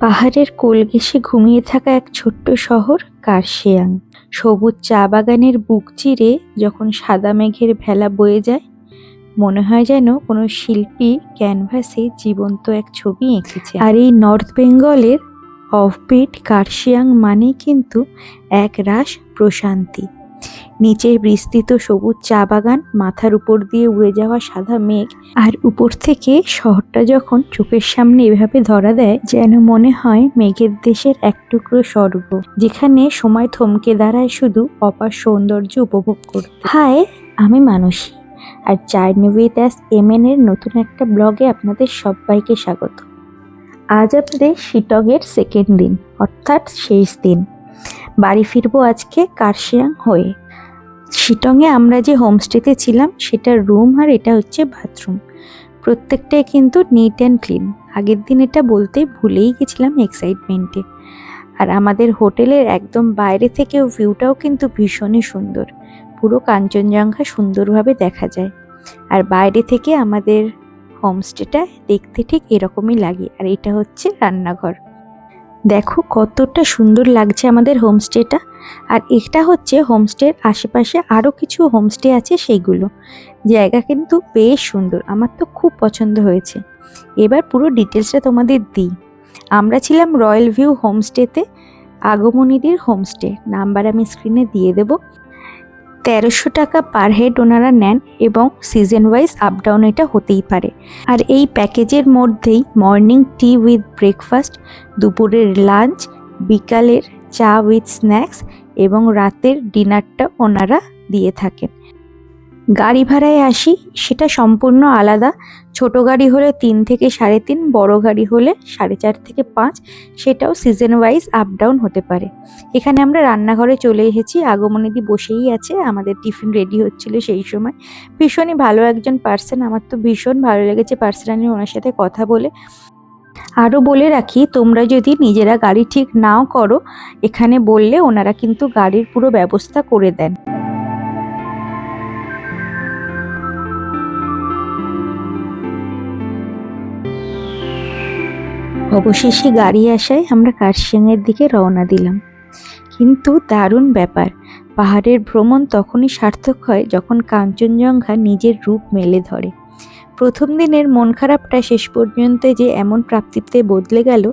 পাহাড়ের কোল ঘেঁষে ঘুমিয়ে থাকা এক ছোট্ট শহর কার্শিয়াং। সবুজ চা বাগানের বুক চিরে যখন সাদা মেঘের ভেলা বয়ে যায়, মনে হয় যেন কোনো শিল্পী ক্যানভাসে জীবন্ত এক ছবি এঁকেছে। আর এই নর্থ বেঙ্গলের অফবিট কার্শিয়াং মানেই কিন্তু এক রাস প্রশান্তি। নিচের বিস্তৃত সবুজ চা বাগান, মাথার উপর দিয়ে উড়ে যাওয়া সাদা মেঘ, আর উপর থেকে শহরটা যখন চোখের সামনে এভাবে ধরা দেয়, যেন মনে হয় মেঘের দেশের এক টুকরো স্বর্গ, যেখানে সময় থমকে দাঁড়ায় শুধু অপার সৌন্দর্য উপভোগ করতে। হাই, আমি মানসী, আর জার্নি উইথ এমএন এর নতুন একটা ব্লগে আপনাদের সবাইকে স্বাগত। আজ আমাদের শিটংয়ের সেকেন্ড দিন, অর্থাৎ শেষ দিন। বাড়ি ফিরবো আজকে কার্শিয়াং হয়ে। শিটংয়ে আমরা যে হোমস্টেতে ছিলাম সেটার রুম আর এটা হচ্ছে বাথরুম, প্রত্যেকটাই কিন্তু নিট অ্যান্ড ক্লিন। আগের দিন এটা বলতে ভুলেই গেছিলাম এক্সাইটমেন্টে। আর আমাদের হোটেলের একদম বাইরে থেকেও ভিউটাও কিন্তু ভীষণই সুন্দর, পুরো কাঞ্চনজঙ্ঘা সুন্দরভাবে দেখা যায়। আর বাইরে থেকে আমাদের হোমস্টেটা দেখতে ঠিক এরকমই লাগে। আর এটা হচ্ছে রান্নাঘর, দেখো কতটা সুন্দর লাগছে আমাদের হোমস্টেটা। আর এটা হচ্ছে হোমস্টের আশেপাশে আরও কিছু হোমস্টে আছে, সেইগুলো জায়গা কিন্তু বেশ সুন্দর, আমার তো খুব পছন্দ হয়েছে। এবার পুরো ডিটেলসটা তোমাদের দিই। আমরা ছিলাম রয়্যাল ভিউ হোমস্টেতে, আগমনীদির হোমস্টে, নাম্বার আমি স্ক্রিনে দিয়ে দেব। 1300 টাকা পার হেড ওনারা নেন, এবং সিজন ওয়াইজ আপ ডাউন এটা হতেই পারে। আর এই প্যাকেজের মধ্যেই মর্নিং টি উইথ ব্রেকফাস্ট, দুপুরের লাঞ্চ, বিকালের চা উইথ স্ন্যাক্স এবং রাতের ডিনারটা ওনারা দিয়ে থাকেন। গাড়ি ভাড়ায় আসি, সেটা সম্পূর্ণ আলাদা। ছোট গাড়ি হলে 3 থেকে 3.5, বড় গাড়ি হলে 4.5 থেকে 5, সেটাও সিজন ওয়াইজ আপ ডাউন হতে পারে। এখানে আমরা রান্নাঘরে চলে এসেছি, আগমনীদি বসেই আছে, আমাদের টিফিন রেডি হচ্ছিল সেই সময়। ভীষণই ভালো একজন পার্সন, আমার তো ভীষণ ভালো লেগেছে পার্সোনালি ওনার সাথে কথা বলে। আরও বলে রাখি, তোমরা যদি নিজেরা গাড়ি ঠিক নাও করো, এখানে বললে ওনারা কিন্তু গাড়ির পুরো ব্যবস্থা করে দেন। অবশেষে গাড়ি আসায় আমরা কার্শিয়াংয়ের দিকে রওনা দিলাম। কিন্তু দারুণ ব্যাপার, পাহাড়ের ভ্রমণ তখনই সার্থক হয় যখন কাঞ্চনজঙ্ঘা নিজের রূপ মেলে ধরে। প্রথম দিনের মন খারাপটা শেষ পর্যন্ত যে এমন প্রাপ্তিতে বদলে গেল,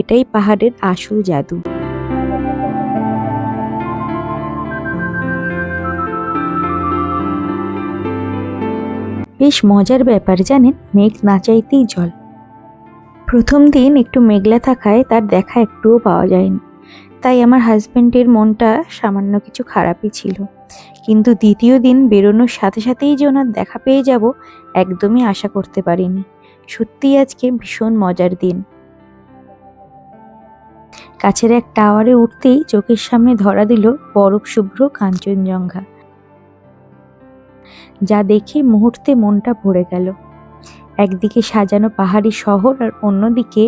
এটাই পাহাড়ের আসল জাদু। বেশ মজার ব্যাপার জানেন, মেঘ না চাইতেই জল। প্রথম দিন একটু মেঘলা থাকায় তার দেখা একটুও পাওয়া যায়নি, তাই আমার হাজব্যান্ডের মনটা সামান্য কিছু খারাপই ছিল। কিন্তু দ্বিতীয় দিন বেরোনোর সাথে সাথেই যে ওনার দেখা পেয়ে যাব, একদমই আশা করতে পারিনি। সত্যিই আজকে ভীষণ মজার দিন। কাছের এক টাওয়ারে উঠতেই চোখের সামনে ধরা দিল বরফ শুভ্র কাঞ্চনজঙ্ঘা, যা দেখে মুহূর্তে মনটা ভরে গেল। একদিকে সাজানো পাহাড়ি শহর, আর অন্যদিকে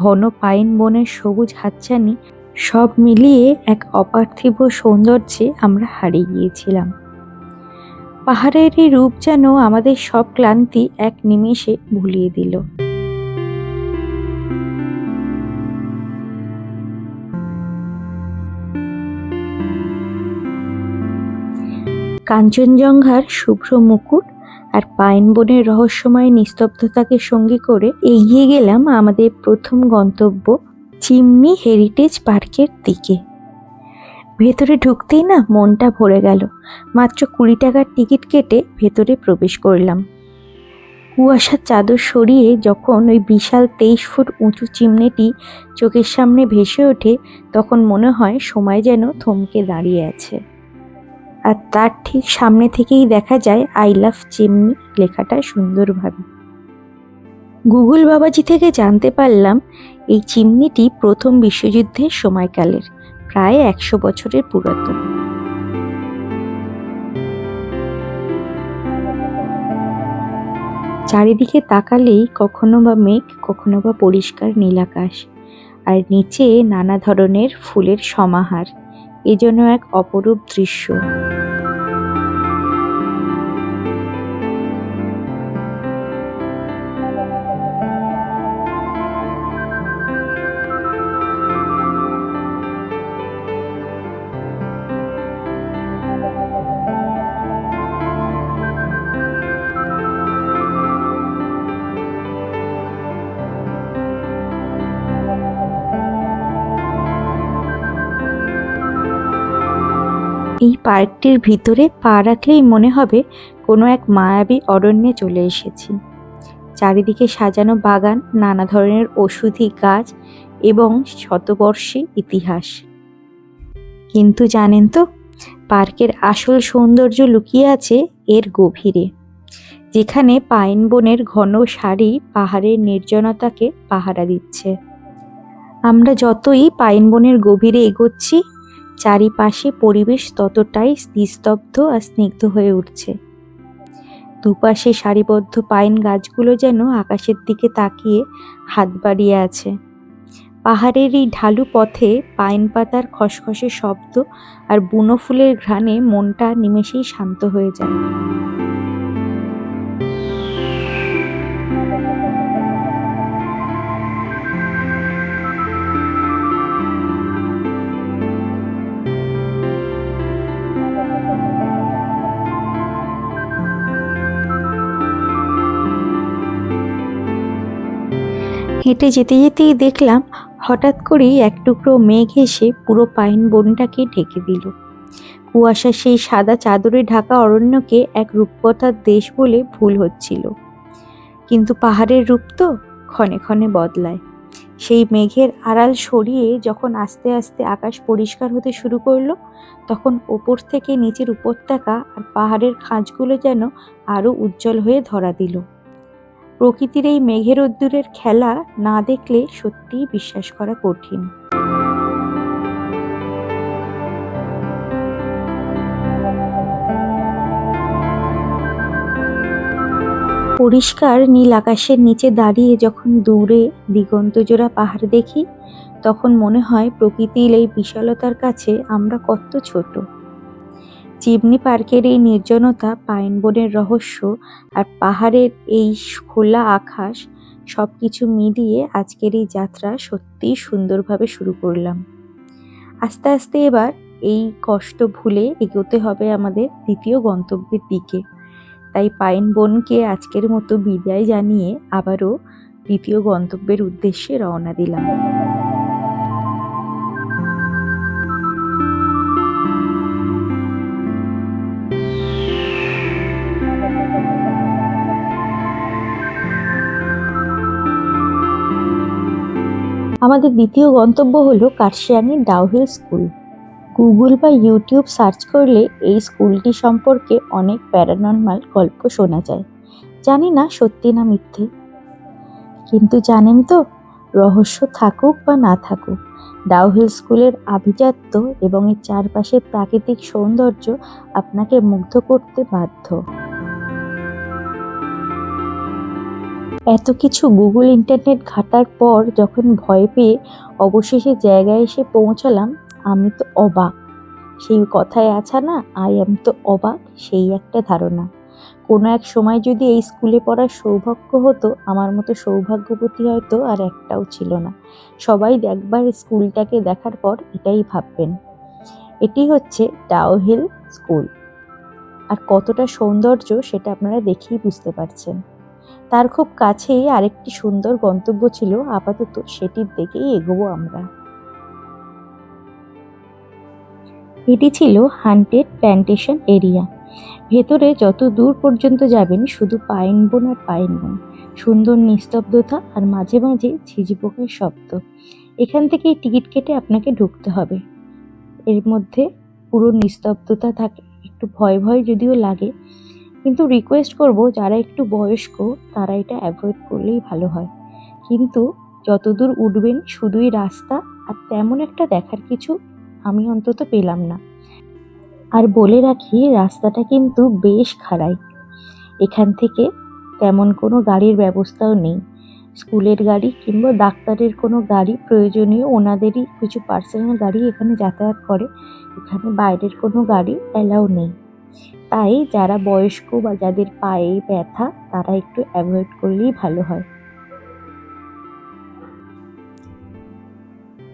ঘন পাইন বনের সবুজ হাতছানি, সব মিলিয়ে এক অপার্থিব সৌন্দর্যে আমরা হারিয়ে গিয়েছিলাম। পাহাড়ের এই রূপ যেন আমাদের সব ক্লান্তি এক নিমেষে ভুলিয়ে দিল। কাঞ্চনজঙ্ঘার শুভ্র মুকুট আর পাইন বনের রহস্যময় নিস্তব্ধতাকে সঙ্গী করে এগিয়ে গেলাম আমাদের প্রথম গন্তব্য চিমনি হেরিটেজ পার্কের দিকে। ভেতরে ঢুকতেই না মনটা ভরে গেল। মাত্র 20 টাকার টিকিট কেটে ভেতরে প্রবেশ করলাম। কুয়াশার চাদর সরিয়ে যখন ওই বিশাল 23 ফুট উঁচু চিমনিটি চোখের সামনে ভেসে ওঠে, তখন মনে হয় সময় যেন থমকে দাঁড়িয়ে আছে। আর তার ঠিক সামনে থেকেই দেখা যায় আই লাভ চিমনি লেখাটা সুন্দরভাবে। গুগল বাবাজি থেকে জানতে পারলাম এই চিমনিটি প্রথম বিশ্বযুদ্ধের সময়কালের, প্রায় 100 বছরের পুরাতন। চারিদিকে তাকালেই কখনো বা মেঘ, কখনো বা পরিষ্কার নীল আকাশ, আর নিচে নানা ধরনের ফুলের সমাহার, এজন্য এক অপরূপ দৃশ্য। এই পার্কটির ভিতরে পা রাখলেই মনে হবে কোনো এক মায়াবী অরণ্যে চলে এসেছি। চারিদিকে সাজানো বাগান, নানা ধরনের ঔষধি গাছ এবং শতবর্ষী ইতিহাস। কিন্তু জানেন তো, পার্কের আসল সৌন্দর্য লুকিয়ে আছে এর গভীরে, যেখানে পাইন বনের ঘন সারি পাহাড়ের নির্জনতাকে পাহারা দিচ্ছে। আমরা যতই পাইন বনের গভীরে এগোচ্ছি, চারিপাশে পরিবেশ ততটাই নিস্তব্ধ আর স্নিগ্ধ হয়ে উঠছে। দুপাশে সারিবদ্ধ পাইন গাছগুলো যেন আকাশের দিকে তাকিয়ে হাত বাড়িয়ে আছে। পাহাড়ের এই ঢালু পথে পাইন পাতার খসখসে শব্দ আর বুনো ফুলের ঘ্রাণে মনটা নিমেষেই শান্ত হয়ে যায়। হেঁটে যেতে যেতেই দেখলাম হঠাৎ করেই এক টুকরো মেঘ এসে পুরো পাইন বনটাকে ঢেকে দিল। কুয়াশা সেই সাদা চাদরে ঢাকা অরণ্যকে এক রূপকথার দেশ বলে ভুল হচ্ছিল। কিন্তু পাহাড়ের রূপ তো ক্ষণে ক্ষণে বদলায়। সেই মেঘের আড়াল সরিয়ে যখন আস্তে আস্তে আকাশ পরিষ্কার হতে শুরু করলো, তখন ওপর থেকে নিচের উপত্যকা আর পাহাড়ের খাঁজগুলো যেন আরো উজ্জ্বল হয়ে ধরা দিল। প্রকৃতির এই মেঘের রোদ্দুরের খেলা না দেখলে সত্যিই বিশ্বাস করা কঠিন। পরিষ্কার নীল আকাশের নিচে দাঁড়িয়ে যখন দূরে দিগন্তজোড়া পাহাড় দেখি, তখন মনে হয় প্রকৃতির এই বিশালতার কাছে আমরা কত ছোট। চিমনি পার্কের এই নির্জনতা, পাইন বনের রহস্য আর পাহাড়ের এই খোলা আকাশ, সবকিছু মিলিয়ে আজকের এই যাত্রা সত্যিই সুন্দরভাবে শুরু করলাম। আস্তে আস্তে এবার এই কষ্ট ভুলে এগোতে হবে আমাদের দ্বিতীয় গন্তব্যের দিকে। তাই পাইন বনকে আজকের মতো বিদায় জানিয়ে আবারও দ্বিতীয় গন্তব্যের উদ্দেশ্যে রওনা দিলাম। আমাদের দ্বিতীয় গন্তব্য হলো কার্শিয়াংয়ের ডাউহিল স্কুল। গুগল বা ইউটিউব সার্চ করলে এই স্কুলটি সম্পর্কে অনেক প্যারানর্মাল গল্প শোনা যায়। জানি না সত্যি না মিথ্যে, কিন্তু জানেন তো, রহস্য থাকুক বা না থাকুক, ডাউহিল স্কুলের আভিজাত্য এবং এর চারপাশের প্রাকৃতিক সৌন্দর্য আপনাকে মুগ্ধ করতে বাধ্য। এত কিছু গুগল ইন্টারনেট ঘাটার পর যখন ভয় পেয়ে অবশেষে জায়গায় এসে পৌঁছালাম, আমি তো অবাক। সেই কথায় আছে না, আই এম তো অবাক, সেই একটা ধারণা। কোনো এক সময় যদি এই স্কুলে পড়ার সৌভাগ্য হতো, আমার মতো সৌভাগ্যবতী হয়তো আর একটাও ছিল না। সবাই একবার স্কুলটাকে দেখার পর এটাই ভাববেন, এটি হচ্ছে ডাউহিল স্কুল। আর কতটা সৌন্দর্য সেটা আপনারা দেখেই বুঝতে পারছেন। তার খুব কাছেই আরেকটি সুন্দর গন্তব্য ছিল, আপাতত সেটির দিকেই এগোবো আমরা। এটি ছিল হান্টেড প্ল্যান্টেশন এরিয়া। ভেতরে যত দূর পর্যন্ত যাবেন শুধু পাইন বন আর পাইন বন, সুন্দর নিস্তব্ধতা আর মাঝে মাঝে ঝিঝিপোকার শব্দ। এখান থেকেই টিকিট কেটে আপনাকে ঢুকতে হবে। এর মধ্যে পুরো নিস্তব্ধতা থাকে, একটু ভয় ভয় যদিও লাগে, কিন্তু রিকোয়েস্ট করব যারা একটু বয়স্ক তারা এটা অ্যাভয়েড করলেই ভালো হয়। কিন্তু যতদূর উঠবেন শুধুই রাস্তা, আর তেমন একটা দেখার কিছু আমি অন্তত পেলাম না। আর বলে রাখি, রাস্তাটা কিন্তু বেশ খাড়াই। এখান থেকে তেমন কোনো গাড়ির ব্যবস্থাও নেই। স্কুলের গাড়ি কিংবা ডাক্তারের কোনো গাড়ি প্রয়োজনীয়, ওনাদেরই কিছু পার্সোনাল গাড়ি এখানে যাতায়াত করে। এখানে বাইরের কোনো গাড়ি অ্যালাউ নেই। তাই যারা বয়স্ক বা যাদের পায়ে ব্যথা তারা একটু অ্যাভয়েড করলেই ভালো হয়।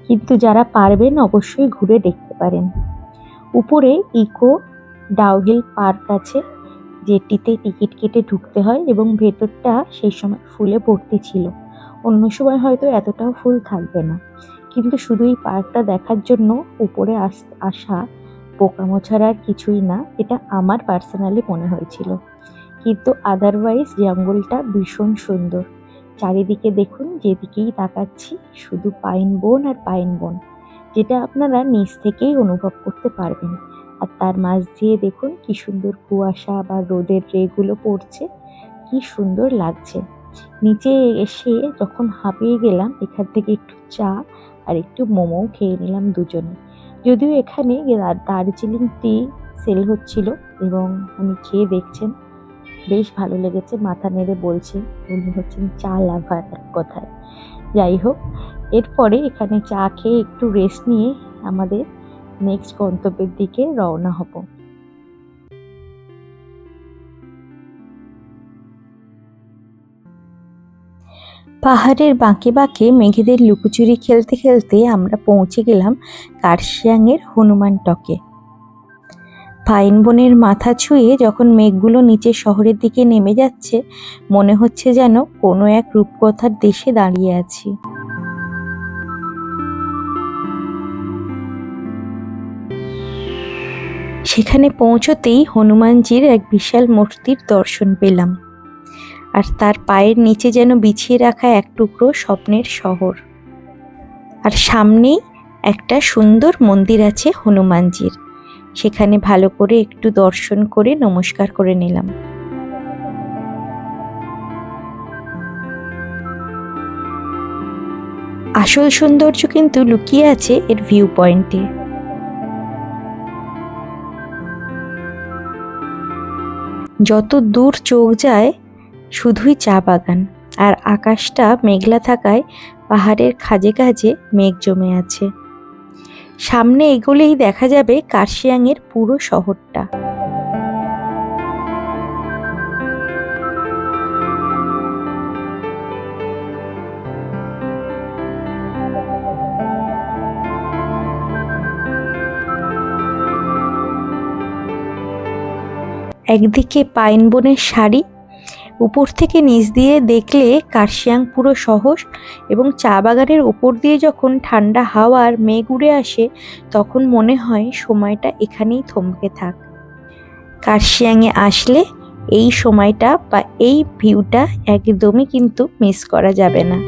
কিন্তু যারা পারবেন অবশ্যই ঘুরে দেখতে পারেন। উপরে ইকো ডাউহিল পার্ক আছে, যেটিতে টিকিট কেটে ঢুকতে হয় এবং ভেতরটা সেই সময় ফুলে ভর্তি ছিল। অন্য সময় হয়তো এতটাও ফুল থাকবে না, কিন্তু শুধু এই পার্কটা দেখার জন্য উপরে আসা পোকামো ছাড়া আর কিছুই না, এটা আমার পার্সোনালি মনে হয়েছিল। কিন্তু আদারওয়াইজ জঙ্গলটা ভীষণ সুন্দর। চারিদিকে দেখুন, যেদিকেই তাকাচ্ছি শুধু পাইন বন আর পাইন বন, যেটা আপনারা নিচ থেকেই অনুভব করতে পারবেন। আর তার মাঝ দিয়ে দেখুন কি সুন্দর কুয়াশা বা রোদের রেগুলো পড়ছে, কি সুন্দর লাগছে। নিচে এসে যখন হাঁপিয়ে গেলাম, এখান থেকে একটু চা আর একটু মোমো খেয়ে নিলাম দুজনে। যদিও এখানে দার্জিলিং টি সেল হচ্ছিল এবং উনি খেয়ে দেখছেন, বেশ ভালো লেগেছে, মাথা নেড়ে বলছে উনি হচ্ছেন চা লাভার এক কথায়। যাই হোক, এরপরে এখানে চা খেয়ে একটু রেস্ট নিয়ে আমাদের নেক্সট গন্তব্যের দিকে রওনা হব। পাহাড়ের বাঁকে বাঁকে মেঘেদের লুকোচুরি খেলতে খেলতে আমরা পৌঁছে গেলাম কার্শিয়াংয়ের হনুমান টকে। পাইন বনের মাথা ছুঁয়ে যখন মেঘগুলো নিচে শহরের দিকে নেমে যাচ্ছে, মনে হচ্ছে যেন কোনো এক রূপকথার দেশে দাঁড়িয়ে আছি। সেখানে পৌঁছতেই হনুমানজির এক বিশাল মূর্তির দর্শন পেলাম, আর তার পায়ের নিচে যেন বিছিয়ে রাখা এক টুকরো স্বপ্নের শহর। আর সামনেই একটা সুন্দর মন্দির আছে হনুমানজির, সেখানে ভালো করে একটু দর্শন করে নমস্কার করে নিলাম। আসল সৌন্দর্য কিন্তু লুকিয়ে আছে এর ভিউ পয়েন্টে। যত দূর চোখ যায় শুধুই চা বাগান, আর আকাশটা মেঘলা থাকায় পাহাড়ের খাঁজে খাঁজে মেঘ জমে আছে। সামনে এগোলেই দেখা যাবে কার্শিয়াংয়ের পুরো শহরটা। একদিকে পাইন বনের সারি, উপর থেকে নিচ দিয়ে দেখলে কার্শিয়াং পুরো শহর, এবং চা বাগানের উপর দিয়ে যখন ঠান্ডা হাওয়ার মেঘ উড়ে আসে, তখন মনে হয় সময়টা এখানেই থমকে থাক। কার্শিয়াংয়ে আসলে এই সময়টা বা এই ভিউটা একদমই কিন্তু মিস করা যাবে না।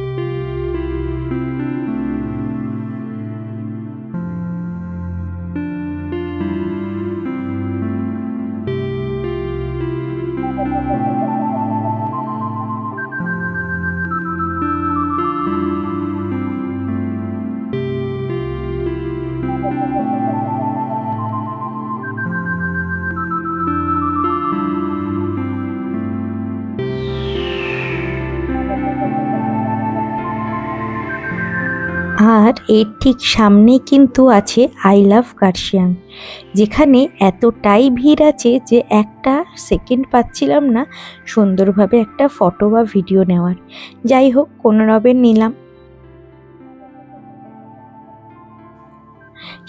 আর এর ঠিক সামনেই কিন্তু আছে আই লাভ কার্শিয়াং, যেখানে এতটাই ভিড় আছে যে একটা সেকেন্ড পাচ্ছিলাম না সুন্দরভাবে একটা ফটো বা ভিডিও নেওয়ার। যাই হোক, কোনোরকমে নিলাম।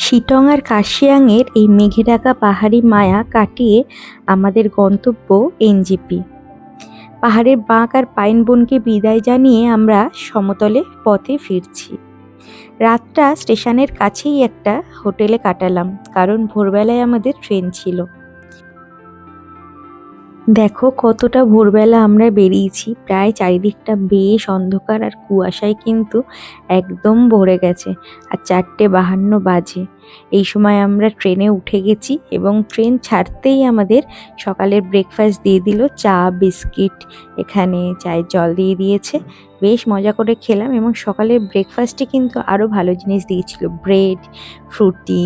শিটং আর কার্শিয়াংয়ের এই মেঘে ঢাকা পাহাড়ি মায়া কাটিয়ে আমাদের গন্তব্য এনজেপি। পাহাড়ের বাঁক আর পাইন বনকে বিদায় জানিয়ে আমরা সমতলে পথে ফিরছি। রাতটা স্টেশনের কাছেই একটা হোটেলে কাটালাম, কারণ ভোরবেলায় আমাদের ট্রেন ছিল। দেখো কতটা ভোরবেলা আমরা বেরিয়েছি, প্রায় চারিদিকটা বেশ অন্ধকার আর কুয়াশায় কিন্তু একদম ভরে গেছে, আর 4:52 বাজে। এই সময় আমরা ট্রেনে উঠে গেছি এবং ট্রেন ছাড়তেই আমাদের সকালের ব্রেকফাস্ট দিয়ে দিল, চা বিস্কিট, এখানে চায়ের জল দিয়ে দিয়েছে। বেশ মজা করে খেলাম, এবং সকালের ব্রেকফাস্টে কিন্তু আরও ভালো জিনিস দিয়েছিল, ব্রেড, ফ্রুটি,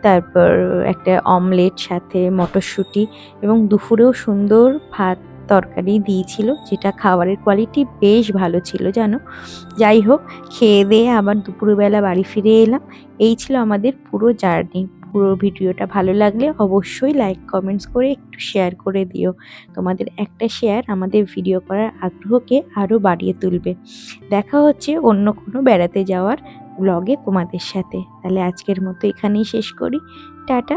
তারপর একটা অমলেট, সাথে মটরশুঁটি, এবং দুপুরেও সুন্দর ভাত তরকারি দিয়েছিল, যেটা খাবারের কোয়ালিটি বেশ ভালো ছিল জানো। যাই হোক, খেয়ে দিয়ে আবার দুপুরবেলা বাড়ি ফিরে এলাম। এই ছিল আমাদের পুরো জার্নি। পুরো ভিডিওটা ভালো লাগলে অবশ্যই লাইক কমেন্টস করে একটু শেয়ার করে দিও। তোমাদের একটা শেয়ার আমাদের ভিডিও করার আগ্রহকে আরও বাড়িয়ে তুলবে। দেখা হচ্ছে অন্য কোনো বেড়াতে যাওয়ার ব্লগে তোমাদের সাথে। তাহলে আজকের মতো এখানেই শেষ করি। টাটা।